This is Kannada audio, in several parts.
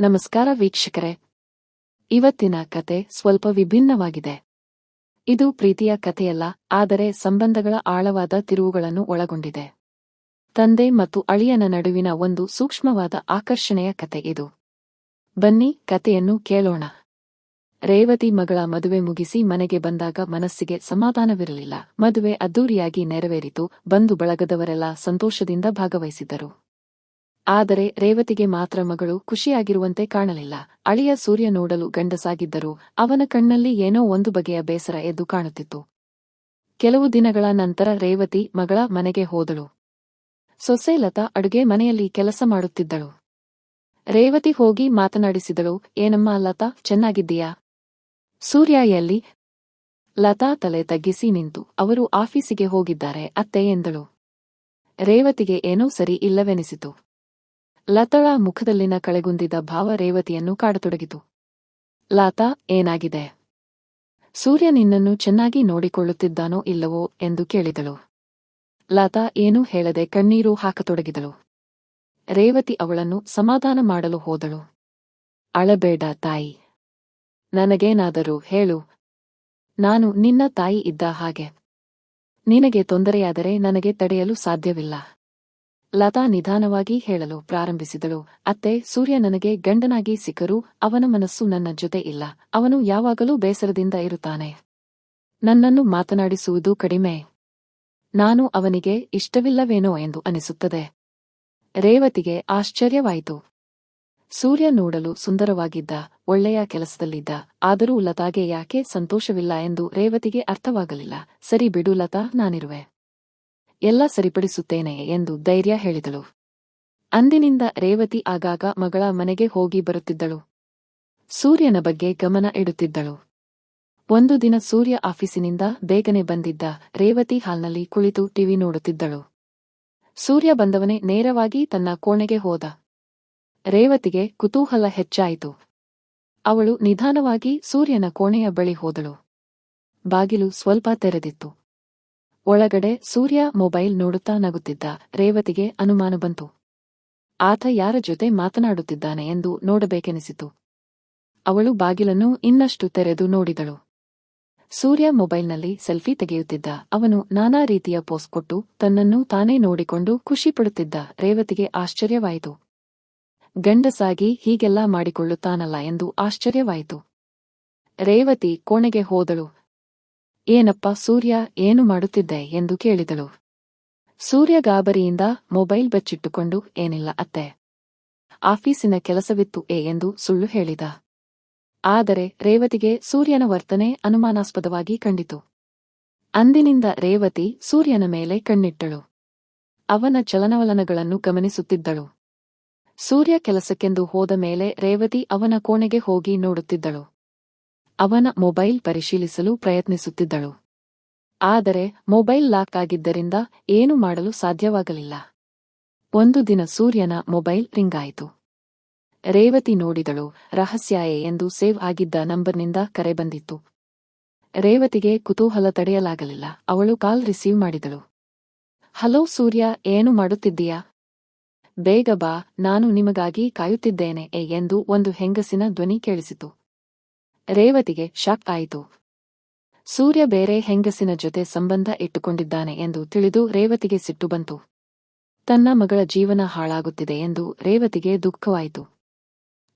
ನಮಸ್ಕಾರ ವೀಕ್ಷಕರೇ. ಇವತ್ತಿನ ಕತೆ ಸ್ವಲ್ಪ ವಿಭಿನ್ನವಾಗಿದೆ. ಇದು ಪ್ರೀತಿಯ ಕಥೆಯಲ್ಲ, ಆದರೆ ಸಂಬಂಧಗಳ ಆಳವಾದ ತಿರುವುಗಳನ್ನು ಒಳಗೊಂಡಿದೆ. ತಂದೆ ಮತ್ತು ಅಳಿಯನ ನಡುವಿನ ಒಂದು ಸೂಕ್ಷ್ಮವಾದ ಆಕರ್ಷಣೆಯ ಕತೆ ಇದು. ಬನ್ನಿ ಕತೆಯನ್ನು ಕೇಳೋಣ. ರೇವತಿ ಮಗಳ ಮದುವೆ ಮುಗಿಸಿ ಮನೆಗೆ ಬಂದಾಗ ಮನಸ್ಸಿಗೆ ಸಮಾಧಾನವಿರಲಿಲ್ಲ. ಮದುವೆ ಅದ್ದೂರಿಯಾಗಿ ನೆರವೇರಿತು. ಬಂಧು ಬಳಗದವರೆಲ್ಲ ಸಂತೋಷದಿಂದ ಭಾಗವಹಿಸಿದ್ದರು. ಆದರೆ ರೇವತಿಗೆ ಮಾತ್ರ ಮಗಳು ಖುಷಿಯಾಗಿರುವಂತೆ ಕಾಣಲಿಲ್ಲ. ಅಳಿಯ ಸೂರ್ಯ ನೋಡಲು ಗಂಡಸಾಗಿದ್ದರೂ ಅವನ ಕಣ್ಣಲ್ಲಿ ಏನೋ ಒಂದು ಬಗೆಯ ಬೇಸರ ಎದ್ದು ಕಾಣುತ್ತಿತ್ತು. ಕೆಲವು ದಿನಗಳ ನಂತರ ರೇವತಿ ಮಗಳ ಮನೆಗೆ ಹೋದಳು. ಸೊಸೆ ಲತಾ ಅಡುಗೆ ಮನೆಯಲ್ಲಿ ಕೆಲಸ ಮಾಡುತ್ತಿದ್ದಳು. ರೇವತಿ ಹೋಗಿ ಮಾತನಾಡಿಸಿದಳು. ಏನಮ್ಮ ಲತಾ, ಚೆನ್ನಾಗಿದ್ದೀಯಾ? ಸೂರ್ಯ ಎಲ್ಲಿ? ಲತಾ ತಲೆ ತಗ್ಗಿಸಿ ನಿಂತು, ಅವರು ಆಫೀಸಿಗೆ ಹೋಗಿದ್ದಾರೆ ಅತ್ತೆ ಎಂದಳು. ರೇವತಿಗೆ ಏನೋ ಸರಿ ಇಲ್ಲವೆನಿಸಿತು. ಲತಾಳ ಮುಖದಲ್ಲಿನ ಕಳೆಗುಂದಿದ ಭಾವ ರೇವತಿಯನ್ನು ಕಾಡತೊಡಗಿತು. ಲತಾ, ಏನಾಗಿದೆ? ಸೂರ್ಯ ನಿನ್ನನ್ನು ಚೆನ್ನಾಗಿ ನೋಡಿಕೊಳ್ಳುತ್ತಿದ್ದಾನೋ ಇಲ್ಲವೋ ಎಂದು ಕೇಳಿದಳು. ಲತಾ ಏನೂ ಹೇಳದೆ ಕಣ್ಣೀರು ಹಾಕತೊಡಗಿದಳು. ರೇವತಿ ಅವಳನ್ನು ಸಮಾಧಾನ ಮಾಡಲು ಹೋದಳು. ಅಳಬೇಡ ತಾಯಿ, ನನಗೇನಾದರೂ ಹೇಳು. ನಾನು ನಿನ್ನ ತಾಯಿ ಇದ್ದ ಹಾಗೆ. ನಿನಗೆ ತೊಂದರೆಯಾದರೆ ನನಗೆ ತಡೆಯಲು ಸಾಧ್ಯವಿಲ್ಲ. ಲತಾ ನಿಧಾನವಾಗಿ ಹೇಳಲು ಪ್ರಾರಂಭಿಸಿದಳು. ಅತ್ತೆ, ಸೂರ್ಯ ನನಗೆ ಗಂಡನಾಗಿ ಸಿಕ್ಕರೂ ಅವನ ಮನಸ್ಸು ನನ್ನ ಜೊತೆ ಇಲ್ಲ. ಅವನು ಯಾವಾಗಲೂ ಬೇಸರದಿಂದ ಇರುತ್ತಾನೆ. ನನ್ನನ್ನು ಮಾತನಾಡಿಸುವುದು ಕಡಿಮೆ. ನಾನು ಅವನಿಗೆ ಇಷ್ಟವಿಲ್ಲವೇನೋ ಎಂದು ಅನಿಸುತ್ತದೆ. ರೇವತಿಗೆ ಆಶ್ಚರ್ಯವಾಯಿತು. ಸೂರ್ಯ ನೋಡಲು ಸುಂದರವಾಗಿದ್ದ, ಒಳ್ಳೆಯ ಕೆಲಸದಲ್ಲಿದ್ದ. ಆದರೂ ಲತಾಗೆ ಯಾಕೆ ಸಂತೋಷವಿಲ್ಲ ಎಂದು ರೇವತಿಗೆ ಅರ್ಥವಾಗಲಿಲ್ಲ. ಸರಿ ಬಿಡು ಲತಾ, ನಾನಿರುವೆ. ಎಲ್ಲ ಸರಿಪಡಿಸುತ್ತೇನೆ ಎಂದು ಧೈರ್ಯ ಹೇಳಿದಳು. ಅಂದಿನಿಂದ ರೇವತಿ ಆಗಾಗ ಮಗಳ ಮನೆಗೆ ಹೋಗಿ ಬರುತ್ತಿದ್ದಳು. ಸೂರ್ಯನ ಬಗ್ಗೆ ಗಮನ ಇಡುತ್ತಿದ್ದಳು. ಒಂದು ದಿನ ಸೂರ್ಯ ಆಫೀಸಿನಿಂದ ಬೇಗನೆ ಬಂದಿದ್ದ. ರೇವತಿ ಹಾಲ್ನಲ್ಲಿ ಕುಳಿತು ಟಿವಿ ನೋಡುತ್ತಿದ್ದಳು. ಸೂರ್ಯ ಬಂದವನೇ ನೇರವಾಗಿ ತನ್ನ ಕೋಣೆಗೆ ಹೋದ. ರೇವತಿಗೆ ಕುತೂಹಲ ಹೆಚ್ಚಾಯಿತು. ಅವಳು ನಿಧಾನವಾಗಿ ಸೂರ್ಯನ ಕೋಣೆಯ ಬಳಿ ಹೋದಳು. ಬಾಗಿಲು ಸ್ವಲ್ಪ ತೆರೆದಿತ್ತು. ಒಳಗಡೆ ಸೂರ್ಯ ಮೊಬೈಲ್ ನೋಡುತ್ತಾ ನಗುತ್ತಿದ್ದ. ರೇವತಿಗೆ ಅನುಮಾನ ಬಂತು. ಆತ ಯಾರ ಜೊತೆ ಮಾತನಾಡುತ್ತಿದ್ದಾನೆ ಎಂದು ನೋಡಬೇಕೆನಿಸಿತು. ಅವಳು ಬಾಗಿಲನ್ನು ಇನ್ನಷ್ಟು ತೆರೆದು ನೋಡಿದಳು. ಸೂರ್ಯ ಮೊಬೈಲ್ನಲ್ಲಿ ಸೆಲ್ಫಿ ತೆಗೆಯುತ್ತಿದ್ದ. ಅವನು ನಾನಾ ರೀತಿಯ ಪೋಸ್ ಕೊಟ್ಟು ತನ್ನನ್ನು ತಾನೇ ನೋಡಿಕೊಂಡು ಖುಷಿಪಡುತ್ತಿದ್ದ. ರೇವತಿಗೆ ಆಶ್ಚರ್ಯವಾಯಿತು. ಗಂಡಸಾಗಿ ಹೀಗೆಲ್ಲ ಮಾಡಿಕೊಳ್ಳುತ್ತಾನಲ್ಲ ಎಂದು ಆಶ್ಚರ್ಯವಾಯಿತು. ರೇವತಿ ಕೋಣೆಗೆ ಹೋದಳು. ಏನಪ್ಪ ಸೂರ್ಯ, ಏನು ಮಾಡುತ್ತಿದ್ದೆ ಎಂದು ಕೇಳಿದಳು. ಸೂರ್ಯ ಗಾಬರಿಯಿಂದ ಮೊಬೈಲ್ ಬಚ್ಚಿಟ್ಟುಕೊಂಡು, ಏನಿಲ್ಲ ಅತ್ತೆ, ಆಫೀಸಿನ ಕೆಲಸವಿತ್ತು ಎಂದು ಸುಳ್ಳು ಹೇಳಿದ. ಆದರೆ ರೇವತಿಗೆ ಸೂರ್ಯನ ವರ್ತನೆ ಅನುಮಾನಾಸ್ಪದವಾಗಿ ಕಂಡಿತು. ಅಂದಿನಿಂದ ರೇವತಿ ಸೂರ್ಯನ ಮೇಲೆ ಕಣ್ಣಿಟ್ಟಳು. ಅವನ ಚಲನವಲನಗಳನ್ನು ಗಮನಿಸುತ್ತಿದ್ದಳು. ಸೂರ್ಯ ಕೆಲಸಕ್ಕೆಂದು ಹೋದ ಮೇಲೆ ರೇವತಿ ಅವನ ಕೋಣೆಗೆ ಹೋಗಿ ನೋಡುತ್ತಿದ್ದಳು. ಅವನ ಮೊಬೈಲ್ ಪರಿಶೀಲಿಸಲು ಪ್ರಯತ್ನಿಸುತ್ತಿದ್ದಳು. ಆದರೆ ಮೊಬೈಲ್ ಲಾಕ್ ಆಗಿದ್ದರಿಂದ ಏನೂ ಮಾಡಲು ಸಾಧ್ಯವಾಗಲಿಲ್ಲ. ಒಂದು ದಿನ ಸೂರ್ಯನ ಮೊಬೈಲ್ ರಿಂಗ್ ಆಯಿತು. ರೇವತಿ ನೋಡಿದಳು. ರಹಸ್ಯ ಎಂದು ಸೇವ್ ಆಗಿದ್ದ ನಂಬರ್ನಿಂದ ಕರೆ ಬಂದಿತ್ತು. ರೇವತಿಗೆ ಕುತೂಹಲ ತಡೆಯಲಾಗಲಿಲ್ಲ. ಅವಳು ಕಾಲ್ ರಿಸೀವ್ ಮಾಡಿದಳು. ಹಲೋ ಸೂರ್ಯ, ಏನು ಮಾಡುತ್ತಿದ್ದೀಯಾ? ಬೇಗ ಬಾ, ನಾನು ನಿಮಗಾಗಿ ಕಾಯುತ್ತಿದ್ದೇನೆ ಎಂದು ಒಂದು ಹೆಂಗಸಿನ ಧ್ವನಿ ಕೇಳಿಸಿತು. ರೇವತಿಗೆ ಶಾಕ್ ಆಯಿತು. ಸೂರ್ಯ ಬೇರೆ ಹೆಂಗಸಿನ ಜೊತೆ ಸಂಬಂಧ ಇಟ್ಟುಕೊಂಡಿದ್ದಾನೆ ಎಂದು ತಿಳಿದು ರೇವತಿಗೆ ಸಿಟ್ಟು ಬಂತು. ತನ್ನ ಮಗಳ ಜೀವನ ಹಾಳಾಗುತ್ತಿದೆ ಎಂದು ರೇವತಿಗೆ ದುಃಖವಾಯಿತು.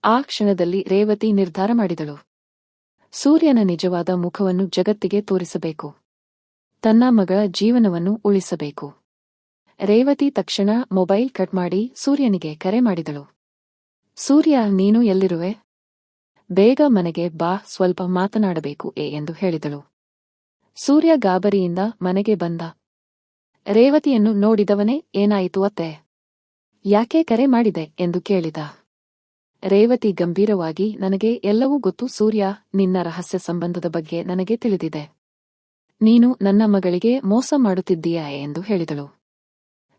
ಆ ಕ್ಷಣದಲ್ಲಿ ರೇವತಿ ನಿರ್ಧಾರ ಮಾಡಿದಳು. ಸೂರ್ಯನ ನಿಜವಾದ ಮುಖವನ್ನು ಜಗತ್ತಿಗೆ ತೋರಿಸಬೇಕು. ತನ್ನ ಮಗಳ ಜೀವನವನ್ನು ಉಳಿಸಬೇಕು. ರೇವತಿ ತಕ್ಷಣ ಮೊಬೈಲ್ ಕಟ್ ಮಾಡಿ ಸೂರ್ಯನಿಗೆ ಕರೆ ಮಾಡಿದಳು. ಸೂರ್ಯ, ನೀನು ಎಲ್ಲಿರುವೆ? ಬೇಗ ಮನೆಗೆ ಬಾ, ಸ್ವಲ್ಪ ಮಾತನಾಡಬೇಕು ಎಂದು ಹೇಳಿದಳು. ಸೂರ್ಯ ಗಾಬರಿಯಿಂದ ಮನೆಗೆ ಬಂದ. ರೇವತಿಯನ್ನು ನೋಡಿದವನೇ, ಏನಾಯಿತು ಅತ್ತೆ? ಯಾಕೆ ಕರೆ ಮಾಡಿದೆ ಎಂದು ಕೇಳಿದ. ರೇವತಿ ಗಂಭೀರವಾಗಿ, ನನಗೆ ಎಲ್ಲವೂ ಗೊತ್ತು ಸೂರ್ಯ, ನಿನ್ನ ರಹಸ್ಯ ಸಂಬಂಧದ ಬಗ್ಗೆ ನನಗೆ ತಿಳಿದಿದೆ. ನೀನು ನನ್ನ ಮಗಳಿಗೆ ಮೋಸ ಮಾಡುತ್ತಿದ್ದೀಯಾ ಎಂದು ಹೇಳಿದಳು.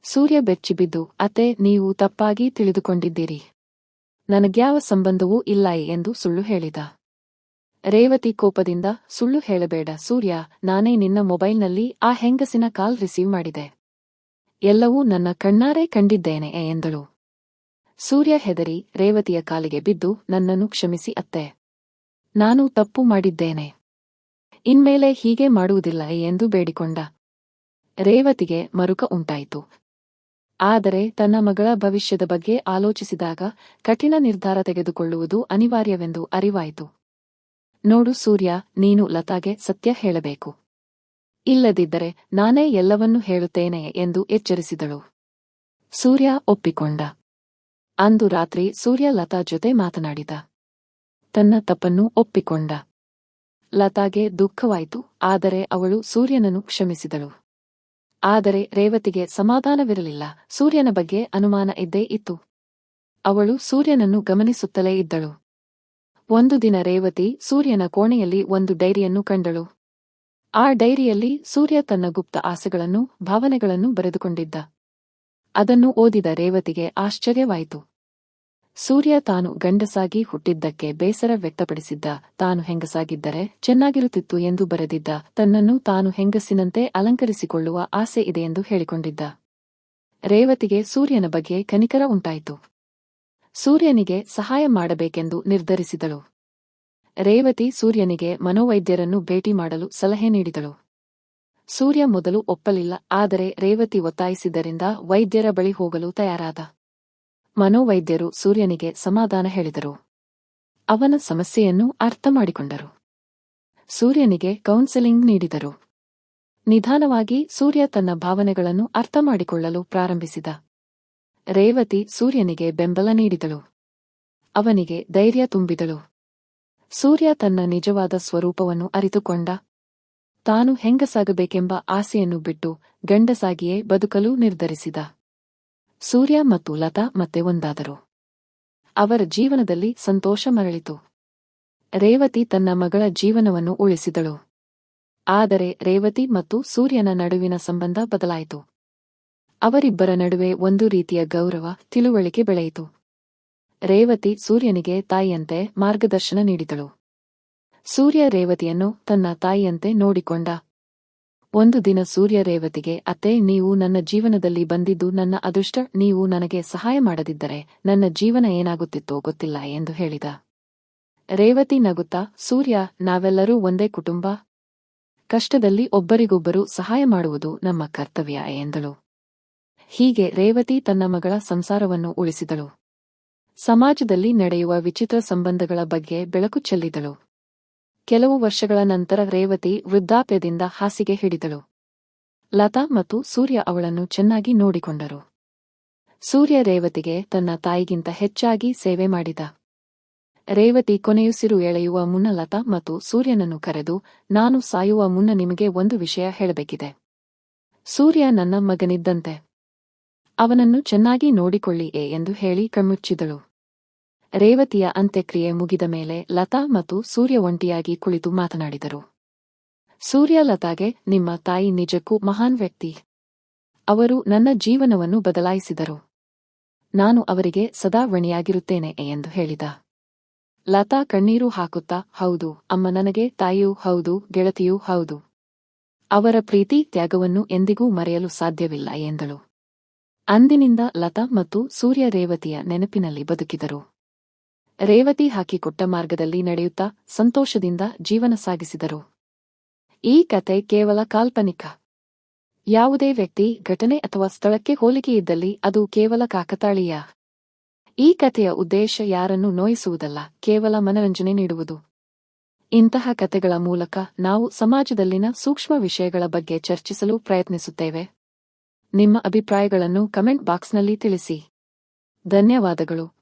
ಸೂರ್ಯ ಬೆಚ್ಚಿಬಿದ್ದು, ಅತ್ತೆ, ನೀವು ತಪ್ಪಾಗಿ ತಿಳಿದುಕೊಂಡಿದ್ದೀರಿ. ನನಗ್ಯಾವ ಸಂಬಂಧವೂ ಇಲ್ಲ ಎಂದು ಸುಳ್ಳು ಹೇಳಿದ. ರೇವತಿ ಕೋಪದಿಂದ, ಸುಳ್ಳು ಹೇಳಬೇಡ ಸೂರ್ಯ, ನಾನೇ ನಿನ್ನ ಮೊಬೈಲ್ನಲ್ಲಿ ಆ ಹೆಂಗಸಿನ ಕಾಲ್ ರಿಸೀವ್ ಮಾಡಿದೆ. ಎಲ್ಲವೂ ನನ್ನ ಕಣ್ಣಾರೆ ಕಂಡಿದ್ದೇನೆ ಎಂದಳು. ಸೂರ್ಯ ಹೆದರಿ ರೇವತಿಯ ಕಾಲಿಗೆ ಬಿದ್ದು, ನನ್ನನ್ನು ಕ್ಷಮಿಸಿ ಅತ್ತೆ. ನಾನು ತಪ್ಪು ಮಾಡಿದ್ದೇನೆ. ಇನ್ಮೇಲೆ ಹೀಗೆ ಮಾಡುವುದಿಲ್ಲ ಎಂದು ಬೇಡಿಕೊಂಡ. ರೇವತಿಗೆ ಮರುಕ ಉಂಟಾಯಿತು. ಆದರೆ ತನ್ನ ಮಗಳ ಭವಿಷ್ಯದ ಬಗ್ಗೆ ಆಲೋಚಿಸಿದಾಗ ಕಠಿಣ ನಿರ್ಧಾರ ತೆಗೆದುಕೊಳ್ಳುವುದು ಅನಿವಾರ್ಯವೆಂದು ಅರಿವಾಯಿತು. ನೋಡು ಸೂರ್ಯ, ನೀನು ಲತಾಗೆ ಸತ್ಯ ಹೇಳಬೇಕು. ಇಲ್ಲದಿದ್ದರೆ ನಾನೇ ಎಲ್ಲವನ್ನೂ ಹೇಳುತ್ತೇನೆ ಎಂದು ಎಚ್ಚರಿಸಿದಳು. ಸೂರ್ಯ ಒಪ್ಪಿಕೊಂಡ. ಅಂದು ರಾತ್ರಿ ಸೂರ್ಯ ಲತಾ ಜೊತೆ ಮಾತನಾಡಿದ. ತನ್ನ ತಪ್ಪನ್ನು ಒಪ್ಪಿಕೊಂಡ. ಲತಾಗೆ ದುಃಖವಾಯಿತು, ಆದರೆ ಅವಳು ಸೂರ್ಯನನ್ನು ಕ್ಷಮಿಸಿದಳು. ಆದರೆ ರೇವತಿಗೆ ಸಮಾಧಾನವಿರಲಿಲ್ಲ. ಸೂರ್ಯನ ಬಗ್ಗೆ ಅನುಮಾನ ಇದ್ದೇ ಇತ್ತು. ಅವಳು ಸೂರ್ಯನನ್ನು ಗಮನಿಸುತ್ತಲೇ ಇದ್ದಳು. ಒಂದು ದಿನ ರೇವತಿ ಸೂರ್ಯನ ಕೋಣೆಯಲ್ಲಿ ಒಂದು ಡೈರಿಯನ್ನು ಕಂಡಳು. ಆ ಡೈರಿಯಲ್ಲಿ ಸೂರ್ಯ ತನ್ನ ಗುಪ್ತ ಆಸೆಗಳನ್ನು, ಭಾವನೆಗಳನ್ನು ಬರೆದುಕೊಂಡಿದ್ದ. ಅದನ್ನು ಓದಿದ ರೇವತಿಗೆ ಆಶ್ಚರ್ಯವಾಯಿತು. ಸೂರ್ಯ ತಾನು ಗಂಡಸಾಗಿ ಹುಟ್ಟಿದ್ದಕ್ಕೆ ಬೇಸರ ವ್ಯಕ್ತಪಡಿಸಿದ್ದ, ತಾನು ಹೆಂಗಸಾಗಿದ್ದರೆ ಚೆನ್ನಾಗಿರುತ್ತಿತ್ತು ಎಂದು ಬರೆದಿದ್ದ, ತನ್ನನ್ನು ತಾನು ಹೆಂಗಸಿನಂತೆ ಅಲಂಕರಿಸಿಕೊಳ್ಳುವ ಆಸೆ ಇದೆಯೆಂದು ಹೇಳಿಕೊಂಡಿದ್ದ. ರೇವತಿಗೆ ಸೂರ್ಯನ ಬಗ್ಗೆ ಕನಿಕರ ಉಂಟಾಯಿತು. ಸೂರ್ಯನಿಗೆ ಸಹಾಯ ಮಾಡಬೇಕೆಂದು ನಿರ್ಧರಿಸಿದಳು. ರೇವತಿ ಸೂರ್ಯನಿಗೆ ಮನೋವೈದ್ಯರನ್ನು ಭೇಟಿ ಮಾಡಲು ಸಲಹೆ ನೀಡಿದಳು. ಸೂರ್ಯ ಮೊದಲು ಒಪ್ಪಲಿಲ್ಲ, ಆದರೆ ರೇವತಿ ಒತ್ತಾಯಿಸಿದ್ದರಿಂದ ವೈದ್ಯರ ಬಳಿ ಹೋಗಲು ತಯಾರಾದ. ಮನೋವೈದ್ಯರು ಸೂರ್ಯನಿಗೆ ಸಮಾಧಾನ ಹೇಳಿದರು. ಅವನ ಸಮಸ್ಯೆಯನ್ನು ಅರ್ಥ ಮಾಡಿಕೊಂಡರು. ಸೂರ್ಯನಿಗೆ ಕೌನ್ಸೆಲಿಂಗ್ ನೀಡಿದರು. ನಿಧಾನವಾಗಿ ಸೂರ್ಯ ತನ್ನ ಭಾವನೆಗಳನ್ನು ಅರ್ಥ ಮಾಡಿಕೊಳ್ಳಲು ಪ್ರಾರಂಭಿಸಿದ. ರೇವತಿ ಸೂರ್ಯನಿಗೆ ಬೆಂಬಲ ನೀಡಿದಳು. ಅವನಿಗೆ ಧೈರ್ಯ ತುಂಬಿದಳು. ಸೂರ್ಯ ತನ್ನ ನಿಜವಾದ ಸ್ವರೂಪವನ್ನು ಅರಿತುಕೊಂಡ. ತಾನು ಹೆಂಗಸಾಗಬೇಕೆಂಬ ಆಸೆಯನ್ನು ಬಿಟ್ಟು ಗಂಡಸಾಗಿಯೇ ಬದುಕಲು ನಿರ್ಧರಿಸಿದ. ಸೂರ್ಯ ಮತ್ತು ಲತಾ ಮತ್ತೆ ಒಂದಾದರು. ಅವರ ಜೀವನದಲ್ಲಿ ಸಂತೋಷ ಮರಳಿತು. ರೇವತಿ ತನ್ನ ಮಗಳ ಜೀವನವನ್ನು ಉಳಿಸಿದಳು. ಆದರೆ ರೇವತಿ ಮತ್ತು ಸೂರ್ಯನ ನಡುವಿನ ಸಂಬಂಧ ಬದಲಾಯಿತು. ಅವರಿಬ್ಬರ ನಡುವೆ ಒಂದು ರೀತಿಯ ಗೌರವ, ತಿಳುವಳಿಕೆ ಬೆಳೆಯಿತು. ರೇವತಿ ಸೂರ್ಯನಿಗೆ ತಾಯಿಯಂತೆ ಮಾರ್ಗದರ್ಶನ ನೀಡಿದಳು. ಸೂರ್ಯ ರೇವತಿಯನ್ನು ತನ್ನ ತಾಯಿಯಂತೆ ನೋಡಿಕೊಂಡ. ಒಂದು ದಿನ ಸೂರ್ಯ ರೇವತಿಗೆ, ಅತ್ತೆ, ನೀವು ನನ್ನ ಜೀವನದಲ್ಲಿ ಬಂದಿದ್ದು ನನ್ನ ಅದೃಷ್ಟ. ನೀವು ನನಗೆ ಸಹಾಯ ಮಾಡದಿದ್ದರೆ ನನ್ನ ಜೀವನ ಏನಾಗುತ್ತಿತ್ತೋ ಗೊತ್ತಿಲ್ಲ ಎಂದು ಹೇಳಿದ. ರೇವತಿ ನಗುತ್ತಾ, ಸೂರ್ಯ, ನಾವೆಲ್ಲರೂ ಒಂದೇ ಕುಟುಂಬ. ಕಷ್ಟದಲ್ಲಿ ಒಬ್ಬರಿಗೊಬ್ಬರು ಸಹಾಯ ಮಾಡುವುದು ನಮ್ಮ ಕರ್ತವ್ಯ ಎಂದಳು. ಹೀಗೆ ರೇವತಿ ತನ್ನ ಮಗಳ ಸಂಸಾರವನ್ನು ಉಳಿಸಿದಳು. ಸಮಾಜದಲ್ಲಿ ನಡೆಯುವ ವಿಚಿತ್ರ ಸಂಬಂಧಗಳ ಬಗ್ಗೆ ಬೆಳಕು ಚೆಲ್ಲಿದಳು. ಕೆಲವು ವರ್ಷಗಳ ನಂತರ ರೇವತಿ ವೃದ್ಧಾಪ್ಯದಿಂದ ಹಾಸಿಗೆ ಹಿಡಿದಳು. ಲತಾ ಮತ್ತು ಸೂರ್ಯ ಅವಳನ್ನು ಚೆನ್ನಾಗಿ ನೋಡಿಕೊಂಡರು. ಸೂರ್ಯ ರೇವತಿಗೆ ತನ್ನ ತಾಯಿಗಿಂತ ಹೆಚ್ಚಾಗಿ ಸೇವೆ ಮಾಡಿದ. ರೇವತಿ ಕೊನೆಯುಸಿರು ಎಳೆಯುವ ಮುನ್ನ ಲತಾ ಮತ್ತು ಸೂರ್ಯನನ್ನು ಕರೆದು, ನಾನು ಸಾಯುವ ಮುನ್ನ ನಿಮಗೆ ಒಂದು ವಿಷಯ ಹೇಳಬೇಕಿದೆ. ಸೂರ್ಯ ನನ್ನ ಮಗನಿದ್ದಂತೆ. ಅವನನ್ನು ಚೆನ್ನಾಗಿ ನೋಡಿಕೊಳ್ಳಿ ಎಂದು ಹೇಳಿ ಕಣ್ಮುಚ್ಚಿದಳು. ರೇವತಿಯ ಅಂತ್ಯಕ್ರಿಯೆ ಮುಗಿದ ಮೇಲೆ ಲತಾ ಮತ್ತು ಸೂರ್ಯ ಒಂಟಿಯಾಗಿ ಕುಳಿತು ಮಾತನಾಡಿದರು. ಸೂರ್ಯ ಲತಾಗೆ, ನಿಮ್ಮ ತಾಯಿ ನಿಜಕ್ಕೂ ಮಹಾನ್ ವ್ಯಕ್ತಿ. ಅವರು ನನ್ನ ಜೀವನವನ್ನು ಬದಲಾಯಿಸಿದರು. ನಾನು ಅವರಿಗೆ ಸದಾ ಋಣಿಯಾಗಿರುತ್ತೇನೆ ಎಂದು ಹೇಳಿದ. ಲತಾ ಕಣ್ಣೀರು ಹಾಕುತ್ತಾ, ಹೌದು ಅಮ್ಮ, ನನಗೆ ತಾಯಿಯೂ ಹೌದು, ಗೆಳತಿಯೂ ಹೌದು. ಅವರ ಪ್ರೀತಿ, ತ್ಯಾಗವನ್ನು ಎಂದಿಗೂ ಮರೆಯಲು ಸಾಧ್ಯವಿಲ್ಲ ಎಂದಳು. ಅಂದಿನಿಂದ ಲತಾ ಮತ್ತು ಸೂರ್ಯ ರೇವತಿಯ ನೆನಪಿನಲ್ಲಿ ಬದುಕಿದರು. ರೇವತಿ ಹಾಕಿಕೊಟ್ಟ ಮಾರ್ಗದಲ್ಲಿ ನಡೆಯುತ್ತಾ ಸಂತೋಷದಿಂದ ಜೀವನ ಸಾಗಿಸಿದರು. ಈ ಕತೆ ಕೇವಲ ಕಾಲ್ಪನಿಕ. ಯಾವುದೇ ವ್ಯಕ್ತಿ, ಘಟನೆ ಅಥವಾ ಸ್ಥಳಕ್ಕೆ ಹೋಲಿಕೆಯಿದ್ದಲ್ಲಿ ಅದು ಕೇವಲ ಕಾಕತಾಳೀಯ. ಈ ಕಥೆಯ ಉದ್ದೇಶ ಯಾರನ್ನೂ ನೋಯಿಸುವುದಲ್ಲ, ಕೇವಲ ಮನರಂಜನೆ ನೀಡುವುದು. ಇಂತಹ ಕಥೆಗಳ ಮೂಲಕ ನಾವು ಸಮಾಜದಲ್ಲಿನ ಸೂಕ್ಷ್ಮ ವಿಷಯಗಳ ಬಗ್ಗೆ ಚರ್ಚಿಸಲು ಪ್ರಯತ್ನಿಸುತ್ತೇವೆ. ನಿಮ್ಮ ಅಭಿಪ್ರಾಯಗಳನ್ನು ಕಮೆಂಟ್ ಬಾಕ್ಸ್ನಲ್ಲಿ ತಿಳಿಸಿ. ಧನ್ಯವಾದಗಳು.